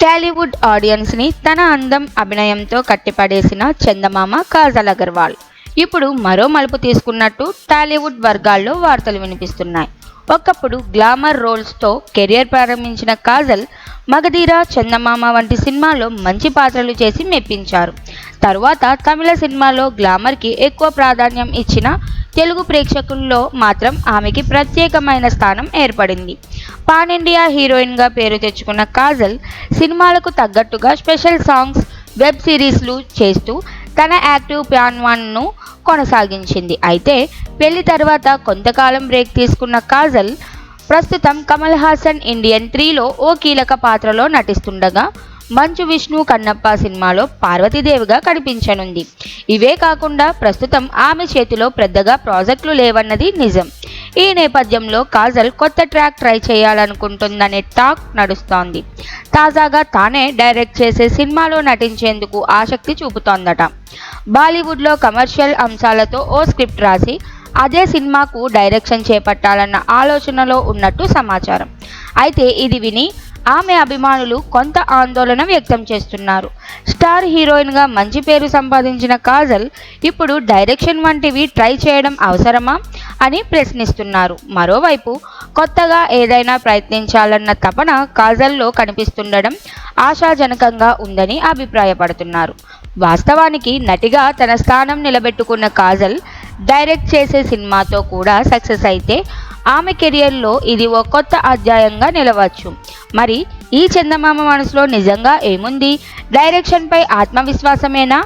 టాలీవుడ్ ఆడియన్స్ని తన అందం అభినయంతో కట్టిపడేసిన చందమామ కాజల్ అగర్వాల్ ఇప్పుడు మరో మలుపు తీసుకున్నట్టు టాలీవుడ్ వర్గాల్లో వార్తలు వినిపిస్తున్నాయి. ఒకప్పుడు గ్లామర్ రోల్స్తో కెరియర్ ప్రారంభించిన కాజల్ మగధీర, చందమామ వంటి సినిమాల్లో మంచి పాత్రలు చేసి మెప్పించారు. తరువాత తమిళ సినిమాలో గ్లామర్కి ఎక్కువ ప్రాధాన్యం ఇచ్చిన తెలుగు ప్రేక్షకుల్లో మాత్రం ఆమెకి ప్రత్యేకమైన స్థానం ఏర్పడింది. పాన్ ఇండియా హీరోయిన్గా పేరు తెచ్చుకున్న కాజల్ సినిమాలకు తగ్గట్టుగా స్పెషల్ సాంగ్స్, వెబ్ సిరీస్లు చేస్తూ తన యాక్టివ్ ప్లాన్ను కొనసాగించింది. అయితే పెళ్లి తర్వాత కొంతకాలం బ్రేక్ తీసుకున్న కాజల్ ప్రస్తుతం కమల్ హాసన్ ఇండియన్ 3లో ఓ కీలక పాత్రలో నటిస్తుండగా మంచు విష్ణు కన్నప్ప సినిమాలో పార్వతీదేవిగా కనిపించనుంది. ఇవే కాకుండా ప్రస్తుతం ఆమె చేతిలో పెద్దగా ప్రాజెక్టులు లేవన్నది నిజం. ఈ నేపథ్యంలో కాజల్ కొత్త ట్రాక్ ట్రై చేయాలనుకుంటుందనే టాక్ నడుస్తోంది. తాజాగా తానే డైరెక్ట్ చేసే సినిమాలో నటించేందుకు ఆసక్తి చూపుతోందట. బాలీవుడ్లో కమర్షియల్ అంశాలతో ఓ స్క్రిప్ట్ రాసి అదే సినిమాకు డైరెక్షన్ చేపట్టాలన్న ఆలోచనలో ఉన్నట్టు సమాచారం. అయితే ఇది విని ఆమె అభిమానులు కొంత ఆందోళన వ్యక్తం చేస్తున్నారు. స్టార్ హీరోయిన్గా మంచి పేరు సంపాదించిన కాజల్ ఇప్పుడు డైరెక్షన్ వంటివి ట్రై చేయడం అవసరమా అని ప్రశ్నిస్తున్నారు. మరోవైపు కొత్తగా ఏదైనా ప్రయత్నించాలన్న తపన కాజల్లో కనిపిస్తుండడం ఆశాజనకంగా ఉందని అభిప్రాయపడుతున్నారు. వాస్తవానికి నటిగా తన స్థానం నిలబెట్టుకున్న కాజల్ డైరెక్ట్ చేసే సినిమాతో కూడా సక్సెస్ అయితే ఆమె కెరియర్లో ఇది ఓ కొత్త అధ్యాయంగా నిలవచ్చు. మరి ఈ చందమామ మనసులో నిజంగా ఏముంది? డైరెక్షన్పై ఆత్మవిశ్వాసమేనా,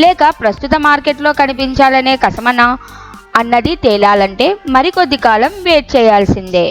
లేక ప్రస్తుత మార్కెట్లో కనిపించాలనే కసమనా అన్నది తేలాలంటే మరికొద్ది కాలం వెయిట్ చేయాల్సిందే.